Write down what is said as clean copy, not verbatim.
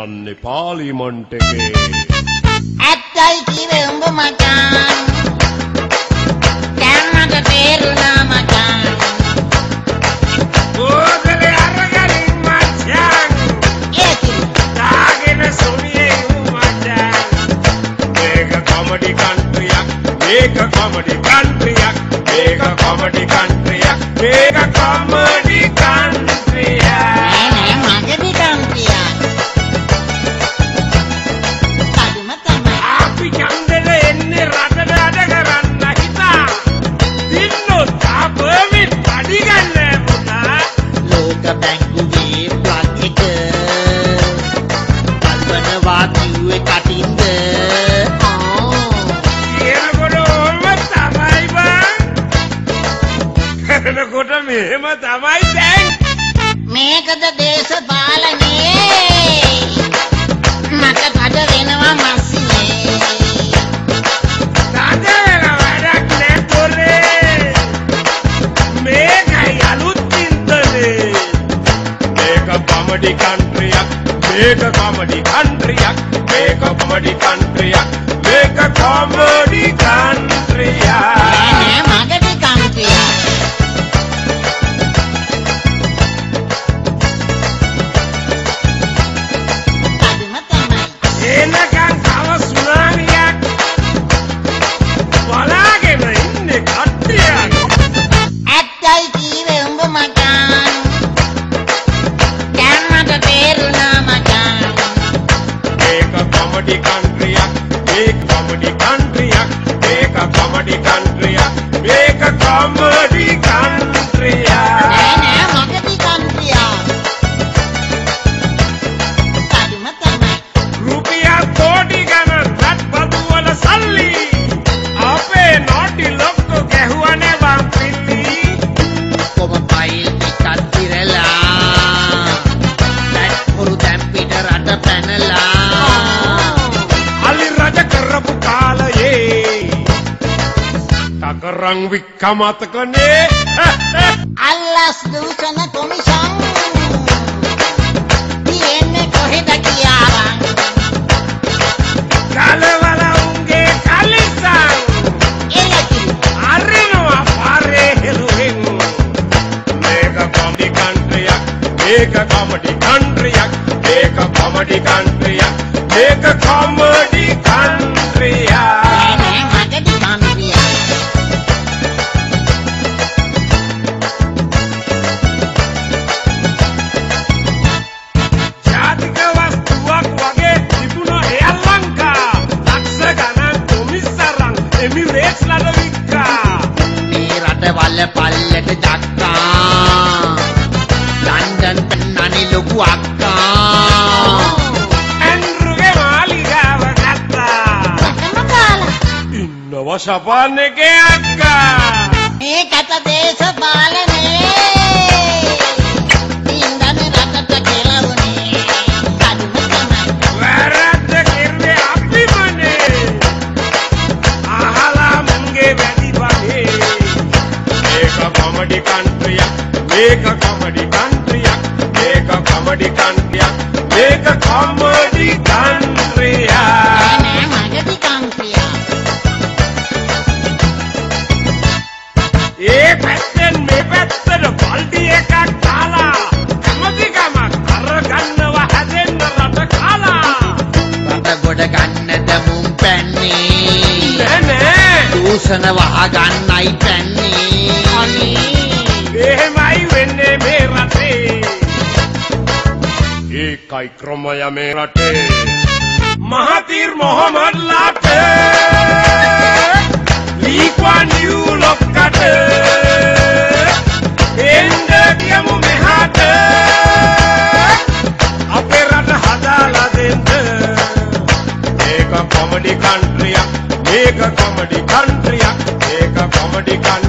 යන්නේ පාර්ලිමේන්තු එකේ. ඇත්තයි කිව්වේ උඹ මචං. දැන් මට තේරුණා මචං. ඕකලේ අරගලින් මචං. ඒකයි. දාගෙන සොමියේ මචං. මේක කොමඩි කන්ට්‍රියක්. මේක කොමඩි කන්ට්‍රියක්. මේක කොමඩි කන්ට්‍රියක්. මේක කොමඩි කන්ට්‍රියක්. නෑ මගේදී කන්ට්‍රියක්. කඩුම තමයි. අපි ඡන්දෙල එන්නේ රටට අඩ කරන්න හිතා. දින්නොත් අපෙත් පඩි ගන්න පුතා. ලෝක බැංකුවේ ප්ලග් එක කල්පනවා කිව්වේ කටින්ද. කරනකොට මෙහෙම තමයි දැන්. මේකද දේශපාලනේ මට කඩ වෙනවා මස්සිනේ. තද වෙන වැඩක් නෑ පොරේ. මේකයි අලුත් චින්තනේ. මේක කොමඩි කන්ට්‍රියක්. මේක කොමඩි කන්ට්‍රියක්. මේක කොමඩි කන්ට්‍රියක්. මේක කොමඩි කන්ට්‍රියක්. නෑ මගේදී කන්ට්‍රියක්. එනකන් තව සුනාමියක් බලාගෙන ඉන්නේ කට්ටියක්. ඇත්තයි කිව්වේ උඹ මචං. දැන් මට තේරුණා මචං. මේක කොමඩි කන්ට්‍රියක්. මේක කොමඩි කන්ට්‍රියක්. මේක කොමඩි කන්ට්‍රියක්. මේක කොමඩි කන්ට්‍රියක්. නෑ මගේදී කන්ට්‍රියක්. කඩුම තමයි. රුපියල් කෝටි ගණන් රත්පතු වල සල්ලි අපේ නෝටි ලොක්කෝ ගැහුවනේ වම් පිල්ලි. කොම ෆයිල් ටිකක් දිරලා දැන් පුරු දැන් පිට රට පැනලා. අලි රජ කරපු කාලයේ තකරන් වික්කමතකනේ. අල්ලස් දූෂණ කොමිෂන් තියෙන්නේ කොහෙද කියාවන්. කලවල උන්ගේ කලිසම් එලකිරි. අරිනවා පාරේ හෙළුවෙන්. මේක කොමඩි කන්ට්‍රියක්. මේක කොමඩි කන්ට්‍රියක්. මේක කොමඩි කන්ට්‍රියක්. මේක කොමඩි කන්ට්‍රියක්. නෑ මගේදී කන්ට්‍රියක්. ජාතික වස්තුවක් වගේ තිබුණ එය ලංකා. ලක්ෂ ගණන් කොමිස්සරන් එමිරේට්ස් ලද වික්කා. මේ රටවල පල්ලට දක්කා ලන්ඩන් පෙන්නන්නේ ලොකු අක්කා. ඇන්ඩ්‍රුගේ මාලිගාව ගත්තා. ඉන්නව ශපාන් එකේ අක්කා. මේකට දේශපාලනේ ඉන්දනේ රටට කෙලවුනේ. කඩුම තමයි. වැරද්ද කෙරුවේ අපිමනේ. අහලා මුන්ගේ වැඩි බනේ. මේක කොමඩි කන්ට්‍රියක්. මේක කොමඩි කන්ට්‍රියක්. මේක කොමඩි කන්ට්‍රියක්. මේක කොමඩි කන්ට්‍රියක්. නෑ මගේදී කන්ට්‍රියක්. ඒ පැත්තෙන් මේ පැත්තට බල්ටි එකක් දාලා කැමතිකමක් අරගන්නවා හැදෙන්න රට කාලා. රට ගොඩ ගන්නද මුම් පැන්නේ. නෑ නෑ දූෂණ වහ ගන්නයි පැන්නේ. එහෙමයි වෙන්නේ මේ රටේ. ඒකයි ක්‍රමය මේ රටේ. මහතීර් මොහමඩ්ලාට ලී ක්වාන් යූ ලොක්කට එන්න කියමු මෙහාට. අපේ රට හදාලා දෙන්න. මේක කොමඩි කන්ට්‍රියක්. මේක කොමඩි කන්ට්‍රියක්. මේක කොමඩි කන්ට්‍රියක්.